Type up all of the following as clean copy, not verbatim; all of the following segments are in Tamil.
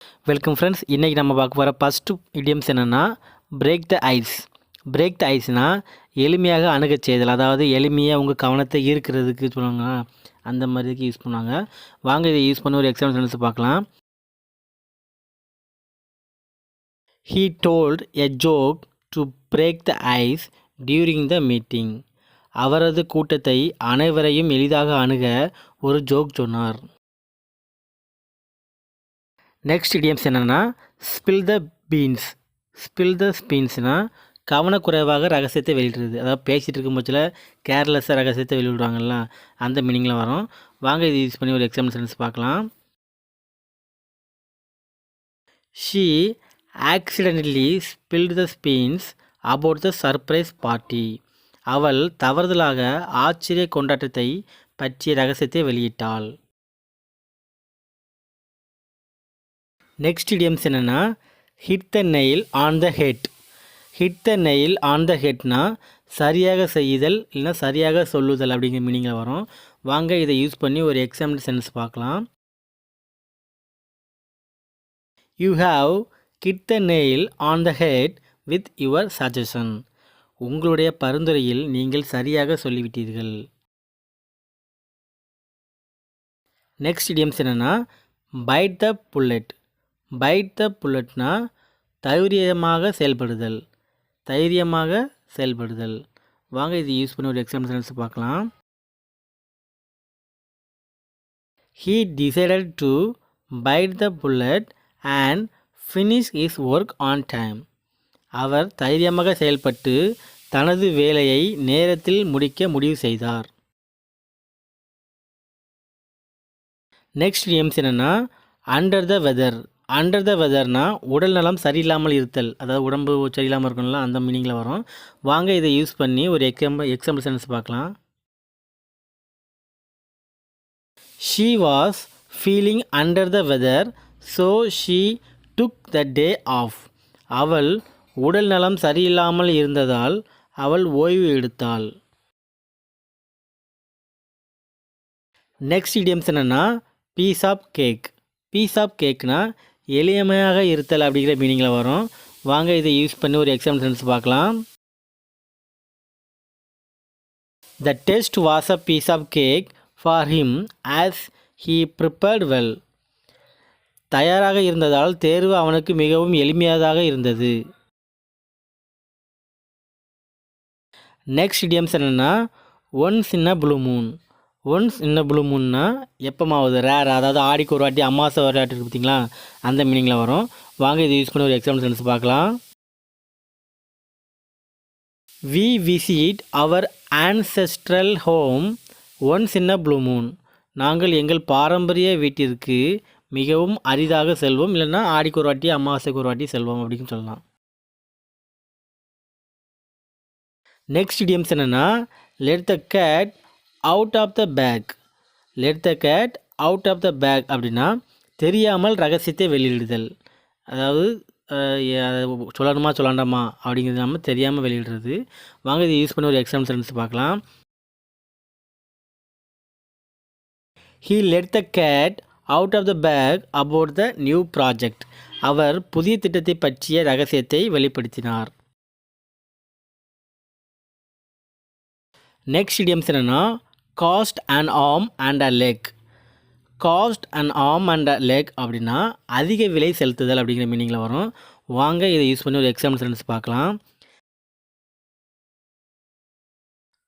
Welcome friends. இன்றைக்கி நம்ம பார்க்க போகிற ஃபஸ்ட்டு இடியம்ஸ் என்னென்னா break the ice. Break the ஐஸ்னால் எளிமையாக அணுகச் செய்தல், அதாவது எளிமையாக உங்கள் கவனத்தை ஈர்க்கிறதுக்கு சொல்லுவாங்க, அந்த மாதிரிக்கு யூஸ் பண்ணுவாங்க. வாங்க இதை யூஸ் பண்ணி ஒரு எக்ஸாம்பிள் சென்டென்ஸ் பார்க்கலாம். He told a joke to break the ice during the meeting. அவரது கூட்டத்தை அனைவரையும் எளிதாக அணுக ஒரு ஜோக் சொன்னார். நெக்ஸ்ட் இடியம்ஸ் என்னென்னா spill the beans. Spill the பீன்ஸ்னால் கவனக்குறைவாக ரகசியத்தை வெளியிடுறது, அதாவது பேசிகிட்டு இருக்கும் பட்சத்தில் கேர்லெஸ்ஸாக ரகசியத்தை வெளியிடுவாங்கள்ல, அந்த மீனிங்கில் வரும். வாங்க இது யூஸ் பண்ணி ஒரு எக்ஸாம்பிள் சென்டென்ஸ் பார்க்கலாம். She accidentally spilled the beans about the surprise party. அவள் தவறுதலாக ஆச்சரிய கொண்டாட்டத்தை பற்றிய ரகசியத்தை வெளியிட்டாள். நெக்ஸ்ட் இடியம்ஸ் என்னென்னா hit the nail on the head. Hit the nail on the ஹெட்னா சரியாக செய்யுதல் இல்லைனா சரியாக சொல்லுதல் அப்படிங்கிற மீனிங்கில் வரும். வாங்க இதை யூஸ் பண்ணி ஒரு எக்ஸாம்பிள் சென்டென்ஸ் பார்க்கலாம். You have hit the nail on the head with your suggestion. உங்களுடைய பரிந்துரையில் நீங்கள் சரியாக சொல்லிவிட்டீர்கள். நெக்ஸ்ட் இடியம்ஸ் என்னென்னா bite the bullet. Bite the புல்லட்னா தைரியமாக செயல்படுதல், தைரியமாக செயல்படுதல். வாங்க இது யூஸ் பண்ணி ஒரு எக்ஸாம்பிள் சென்டென்ஸ் பார்க்கலாம். He decided to bite the bullet and finish his work on time. அவர் தைரியமாக செயல்பட்டு தனது வேலையை நேரத்தில் முடிக்க முடிவு செய்தார். நெக்ஸ்ட் இடியம்ஸ் என்னென்னா under the weather. Under the வெதர்னா உடல் நலம் சரியில்லாமல் இருத்தல், அதாவது உடம்பு சரியில்லாமல் இருக்கணும்ல, அந்த மீனிங்கில் வரும். வாங்க இதை யூஸ் பண்ணி ஒரு எக்ஸாம்பிள் சென்டென்ஸ் பார்க்கலாம். She was feeling under the weather, so she took the day off. அவள் உடல் நலம் சரியில்லாமல் இருந்ததால் அவள் ஓய்வு எடுத்தாள். நெக்ஸ்ட் இடியம்ஸ் என்னென்னா piece of cake. Piece of கேக்னா எளிமையாக இருத்தல் அப்படிங்கிற மீனிங்கில் வரும். வாங்க இதை யூஸ் பண்ணி ஒரு எக்ஸாம்பிள் சென்டென்ஸ் பார்க்கலாம். The test was a piece of cake for him as he prepared well. தயாராக இருந்ததால் தேர்வு அவனுக்கு மிகவும் எளிமையானதாக இருந்தது. நெக்ஸ்ட் இடியம்ஸ் என்னென்னா once in a blue moon. Once in a blue மூன்னா எப்போமாவது, ரேர், அதாவது ஆடிக்கு ஒரு வாட்டி, அமாவாசை ஒரு வாட்டி இருக்குது பார்த்தீங்களா, அந்த மீனிங்கில் வரும். வாங்க இதை யூஸ் பண்ணி ஒரு எக்ஸாம்பிள் சென்டென்ஸ் பார்க்கலாம். We visit our ancestral home once in a blue moon. நாங்கள் எங்கள் பாரம்பரிய வீட்டிற்கு மிகவும் அரிதாக செல்வோம், இல்லைன்னா ஆடிக்கு ஒரு வாட்டி, அமாவாசைக்கு ஒரு வாட்டி செல்வோம் அப்படின்னு சொல்லலாம். நெக்ஸ்ட் இடியம்ஸ் என்னென்னா let the cat out of the bag. Let the cat out of the bag அப்படின்னா தெரியாமல் ரகசியத்தை வெளியிடுதல், அதாவது சொல்லணுமா சொல்லாண்டாமா அப்படிங்கிறது நம்ம தெரியாமல் வெளியிடுறது. வாங்க இதை யூஸ் பண்ணி ஒரு எக்ஸாம்பிள் சென்டென்ஸ் பார்க்கலாம். He let the cat out of the bag about the new project. அவர் புதிய திட்டத்தை பற்றிய ரகசியத்தை வெளிப்படுத்தினார். நெக்ஸ்ட் இடியம்ஸ் என்னென்னா cost an arm and a leg. Cost an arm and a leg அப்படின்னா அதிக விலை செலுத்துதல் அப்படிங்கிற மீனிங்கில் வரும். வாங்க இதை யூஸ் பண்ணி ஒரு எக்ஸாம்பிள் சென்டென்ஸ் பார்க்கலாம்.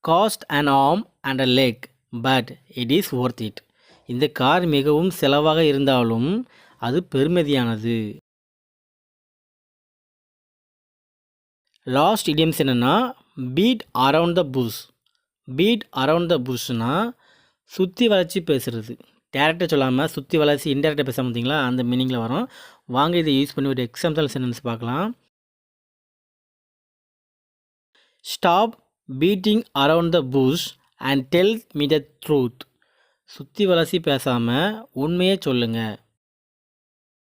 Cost an arm and a leg but it is worth it. இந்த கார் மிகவும் செலவாக இருந்தாலும் அது பெருமதியானது. லாஸ்ட் இடியம்ஸ் என்னென்னா beat around the bush. Beat around the புஷ்னா சுற்றி வளைச்சி பேசுகிறது, டேரக்டாக சொல்லாமல் சுற்றி வளைச்சி இன்டெரக்டாக பேச பார்த்தீங்களா, அந்த மீனிங்கில் வரும். வாங்க இதை யூஸ் பண்ணி ஒரு எக்ஸாம்பிள் சென்டென்ஸ் பார்க்கலாம். Stop beating around the push and tell me the truth. சுற்றி வளைச்சி பேசாமல் உண்மையை சொல்லுங்கள்.